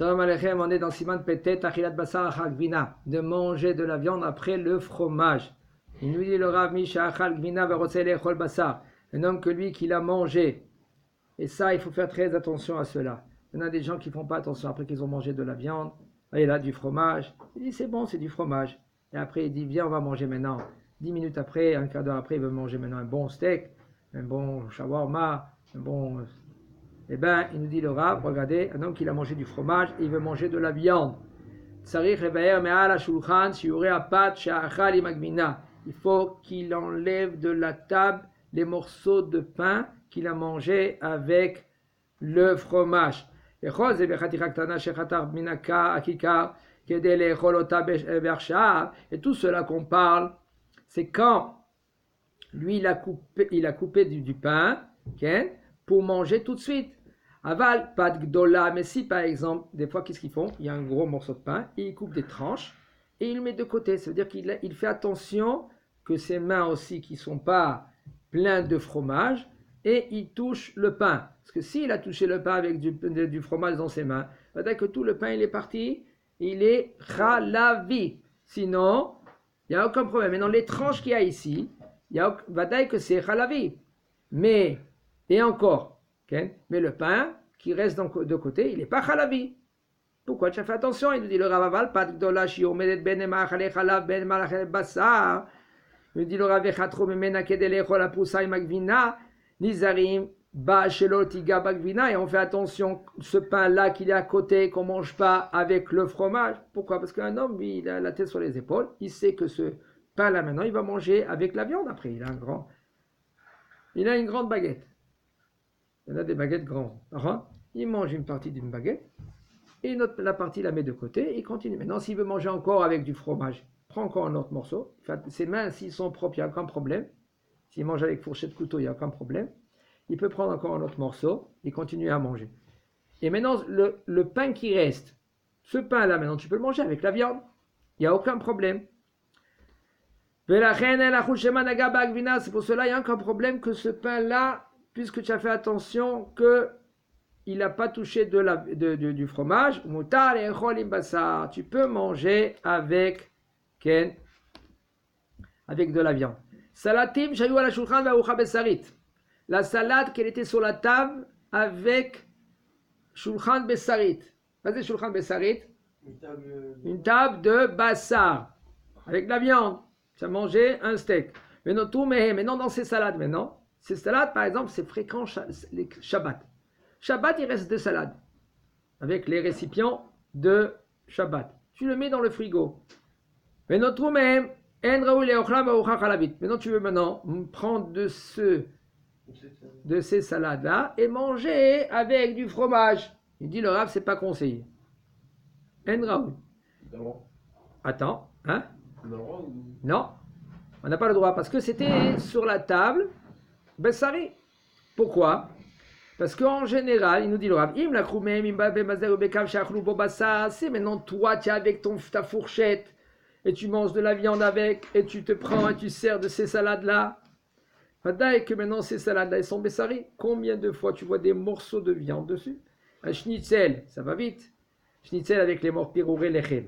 Shalom Aleichem, on est dans Siman Petet, Achilat Basar Achal Gvina, de manger de la viande après le fromage. Il nous dit le Rav Misha Achal Gvina Verotze Lechol Basar, un homme que lui qui l'a mangé. Et ça, il faut faire très attention à cela. Il y en a des gens qui ne font pas attention après qu'ils ont mangé de la viande. Et là, du fromage. Il dit c'est bon, c'est du fromage. Et après, il dit viens, on va manger maintenant. 10 minutes après, un quart d'heure après, il veut manger maintenant un bon steak, un bon shawarma, un bon. Eh bien, il nous dit le Rav, regardez, un homme qui a mangé du fromage et il veut manger de la viande. Il faut qu'il enlève de la table les morceaux de pain qu'il a mangé avec le fromage. Et tout cela qu'on parle, c'est quand lui il a coupé du pain pour manger tout de suite. Aval, pas de gdola, mais si par exemple, des fois qu'est-ce qu'ils font? Il y a un gros morceau de pain, et il coupe des tranches, et il le met de côté. Ça veut dire qu'il fait attention que ses mains aussi qui ne sont pas pleines de fromage, et il touche le pain. Parce que s'il a touché le pain avec du fromage dans ses mains, ça veut dire que tout le pain il est parti, il est chalavi. Sinon, il n'y a aucun problème. Maintenant, les tranches qu'il y a ici, va dire que c'est chalavi. Mais, et encore, okay? Mais le pain qui reste de côté, il n'est pas chalavi. Pourquoi tu as fait attention? Il nous dit le Ravaval, pas de shiomedet ben emachale chalav ben malachel basar. Il nous dit le Ravechatro memena kedelecho la poussa magvina nizarim ba shelotiga bagvina. Et on fait attention, ce pain-là qu'il est à côté, qu'on ne mange pas avec le fromage. Pourquoi? Parce qu'un homme, lui, il a la tête sur les épaules, il sait que ce pain-là maintenant, il va manger avec la viande après. Il a une grande baguette. Il y en a des baguettes grandes. Il mange une partie d'une baguette et la partie il la met de côté et il continue. Maintenant, s'il veut manger encore avec du fromage, prend encore un autre morceau. Ses mains, s'ils sont propres, il n'y a aucun problème. S'il mange avec fourchette couteau, il n'y a aucun problème. Il peut prendre encore un autre morceau et continuer à manger. Et maintenant, le pain qui reste, ce pain-là, maintenant, tu peux le manger avec la viande. Il n'y a aucun problème. C'est pour cela, il n'y a aucun problème que ce pain-là, puisque tu as fait attention qu'il n'a pas touché du fromage, tu peux manger avec de la viande. Salatim shayu ala shulchan va'ucha besarit. La salade qui était sur la table avec shulchan besarit. Vas-y, shulchan besarit. Une table de bassar avec de la viande. Tu as mangé un steak. Maintenant dans ces salades, ces salades, par exemple, c'est fréquent les Shabbat. Shabbat, il reste des salades avec les récipients de Shabbat. Tu le mets dans le frigo. Maintenant, tu veux prendre de ces salades-là et manger avec du fromage. Il dit le Rav, c'est pas conseillé. Attends, hein? Non, on n'a pas le droit parce que c'était sur la table Bessari. Pourquoi? Parce qu'en général, il nous dit le Rav, si maintenant toi tu es avec ta fourchette et tu manges de la viande avec et tu te prends et tu sers de ces salades-là, et que maintenant ces salades-là elles sont Bessari. Combien de fois tu vois des morceaux de viande dessus? Un schnitzel, ça va vite. Schnitzel avec les morts pirourés, lechem.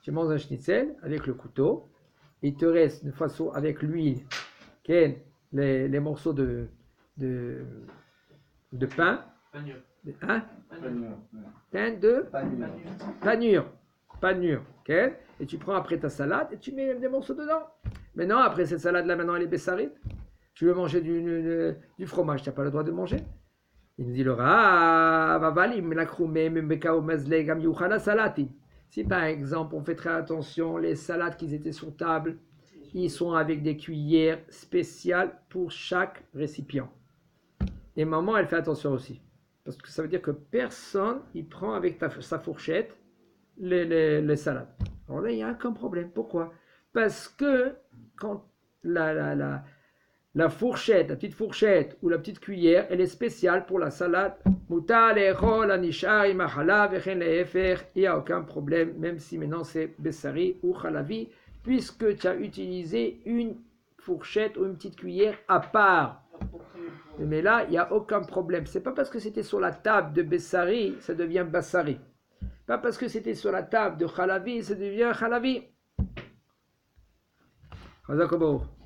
Tu manges un schnitzel avec le couteau, il te reste de façon avec l'huile, les morceaux de pain, panure, et tu prends après ta salade et tu mets des morceaux dedans. Maintenant, après cette salade-là, maintenant elle est bessarite. Tu veux manger du fromage, tu n'as pas le droit de manger. Il nous dit le si par exemple on fait très attention, les salades qui étaient sur table, ils sont avec des cuillères spéciales pour chaque récipient. Et maman, elle fait attention aussi. Parce que ça veut dire que personne, il prend avec sa fourchette les salades. Alors là, il n'y a aucun problème. Pourquoi? Parce que quand la fourchette, la petite fourchette ou la petite cuillère, elle est spéciale pour la salade. Il n'y a aucun problème, même si maintenant c'est Bessari ou Khalavi, puisque tu as utilisé une fourchette ou une petite cuillère à part. Mais là, il n'y a aucun problème. C'est pas parce que c'était sur la table de Bessari, ça devient Bassari. Pas parce que c'était sur la table de Chalavi, ça devient Chalavi. Chazak Obaor.